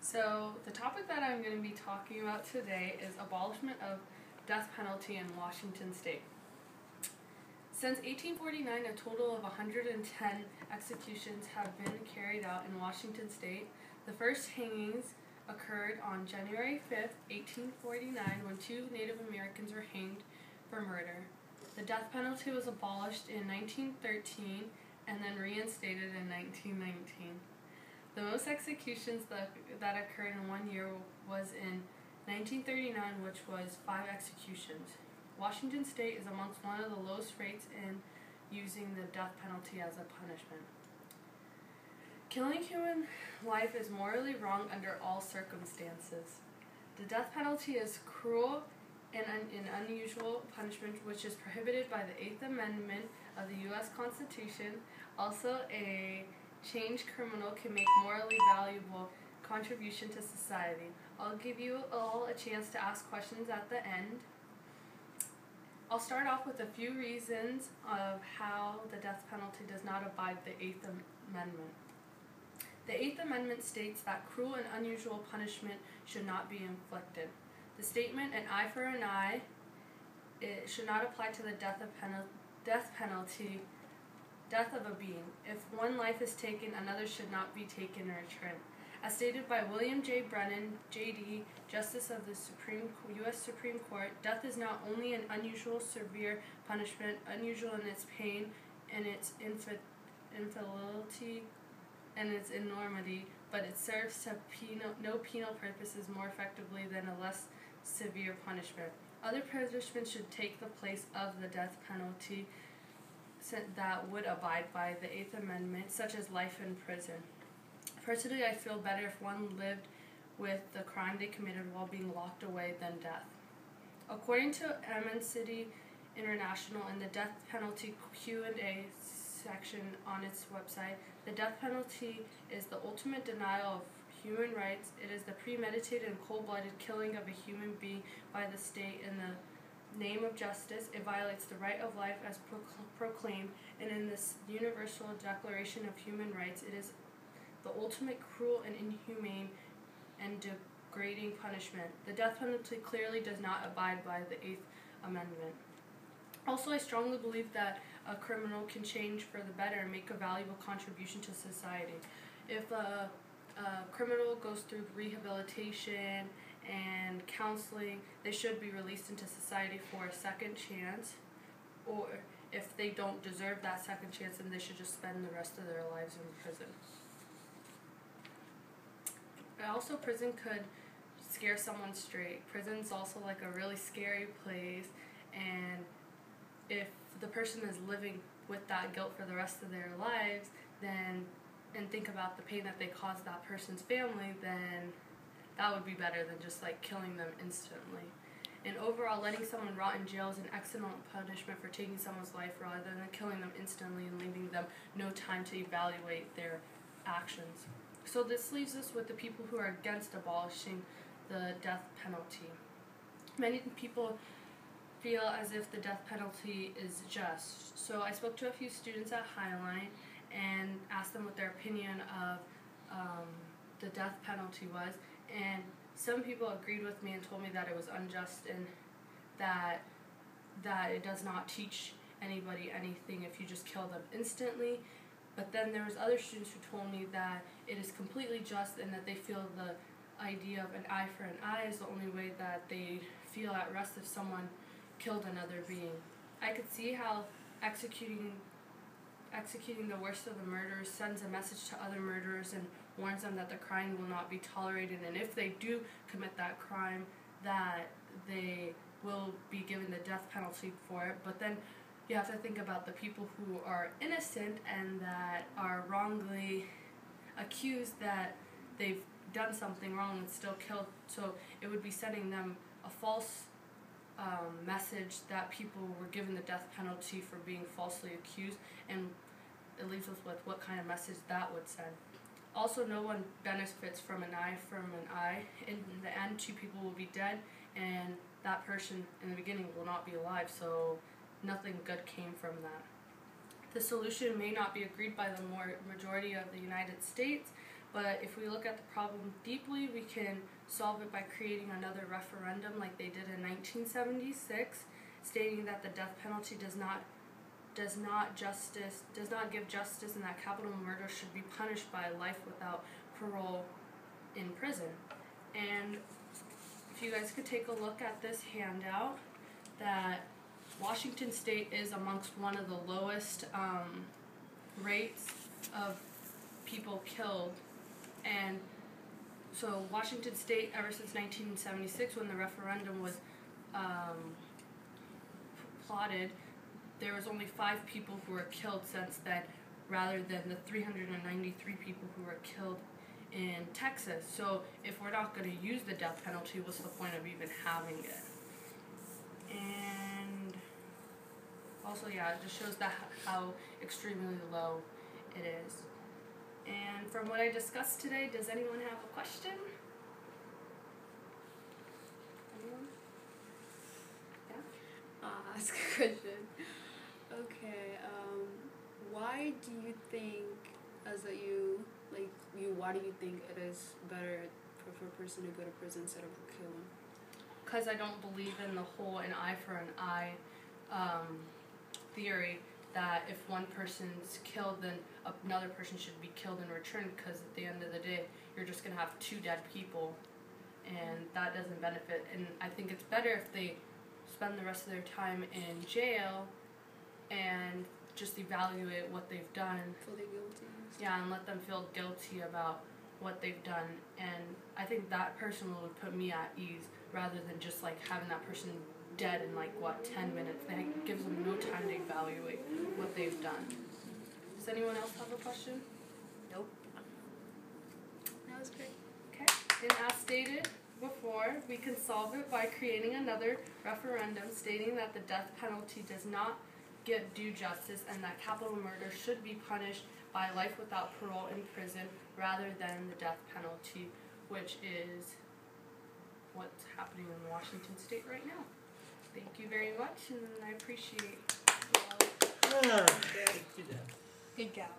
So the topic that I'm going to be talking about today is abolishment of death penalty in Washington State. Since 1849, a total of 110 executions have been carried out in Washington State. The first hangings occurred on January 5th, 1849, when 2 Native Americans were hanged for murder. The death penalty was abolished in 1913 and then reinstated in 1919. The most executions that occurred in 1 year was in 1939, which was 5 executions. Washington State is amongst one of the lowest rates in using the death penalty as a punishment. Killing human life is morally wrong under all circumstances. The death penalty is cruel and an unusual punishment which is prohibited by the 8th Amendment of the U.S. Constitution. Also, a changed criminal can make morally valuable contribution to society. I'll give you all a chance to ask questions at the end. I'll start off with a few reasons of how the death penalty does not abide the 8th Amendment. The 8th Amendment states that cruel and unusual punishment should not be inflicted. The statement, an eye for an eye, it should not apply to the death of a being. If one life is taken, another should not be taken in return. As stated by William J. Brennan, J.D., Justice of the U.S. Supreme Court, death is not only an unusual severe punishment, unusual in its pain and its infidelity and its enormity, but it serves to no penal purposes more effectively than a less severe punishment. Other punishments should take the place of the death penalty that would abide by the 8th Amendment, such as life in prison. Personally, I feel better if one lived with the crime they committed while being locked away than death. According to Amnesty International in the death penalty Q&A section on its website, the death penalty is the ultimate denial of human rights. It is the premeditated and cold-blooded killing of a human being by the state in the name of justice. It violates the right of life as proclaimed, and in this Universal Declaration of Human Rights, it is the ultimate cruel and inhumane and degrading punishment. The death penalty clearly does not abide by the 8th Amendment. Also, I strongly believe that a criminal can change for the better and make a valuable contribution to society. If a criminal goes through rehabilitation and counseling, they should be released into society for a second chance, or if they don't deserve that second chance, then they should just spend the rest of their lives in prison. Also, prison could scare someone straight. Prison's also like a really scary place, and if the person is living with that guilt for the rest of their lives, and think about the pain that they caused that person's family, then that would be better than just like killing them instantly. And overall, letting someone rot in jail is an excellent punishment for taking someone's life rather than killing them instantly and leaving them no time to evaluate their actions. So this leaves us with the people who are against abolishing the death penalty. Many people feel as if the death penalty is just. So I spoke to a few students at Highline and asked them what their opinion of the death penalty was, and some people agreed with me and told me that it was unjust and that it does not teach anybody anything if you just kill them instantly. But then there was other students who told me that it is completely just and that they feel the idea of an eye for an eye is the only way that they feel at rest if someone killed another being. I could see how executing the worst of the murderers sends a message to other murderers and warns them that the crime will not be tolerated, and if they do commit that crime, that they will be given the death penalty for it. But then you have to think about the people who are innocent and that are wrongly accused that they've done something wrong and still killed. So it would be sending them a false message that people were given the death penalty for being falsely accused, and it leaves us with what kind of message that would send. Also, no one benefits from an eye from an eye. In the end, 2 people will be dead, and that person in the beginning will not be alive, so nothing good came from that. The solution may not be agreed by the majority of the United States, But if we look at the problem deeply, we can solve it by creating another referendum like they did in 1976, stating that the death penalty does not give justice, and that capital murder should be punished by life without parole in prison. And if you guys could take a look at this handout, that Washington State is amongst one of the lowest rates of people killed. And so Washington State, ever since 1976, when the referendum was plotted, there was only 5 people who were killed since then, rather than the 393 people who were killed in Texas. So if we're not going to use the death penalty, what's the point of even having it? And also, yeah, it just shows that how extremely low it is. And from what I discussed today, does anyone have a question? Anyone? Yeah? Ask a question. Okay, why do you think, why do you think it is better for a person to go to prison instead of killing? Because I don't believe in the whole an eye for an eye theory, that if one person's killed, then another person should be killed in return, because at the end of the day, you're just going to have 2 dead people, and that doesn't benefit. And I think it's better if they spend the rest of their time in jail and just evaluate what they've done. Fully guilty. Yeah, and let them feel guilty about what they've done. And I think that person would put me at ease, rather than just like having that person dead in 10 minutes. That gives them no time to evaluate what they've done. Does anyone else have a question? Nope. That was great. Okay. And as stated before, we can solve it by creating another referendum stating that the death penalty does not give due justice, and that capital murder should be punished by life without parole in prison rather than the death penalty, which is what's happening in Washington State right now. Thank you very much, and I appreciate you all. Good job. Good job.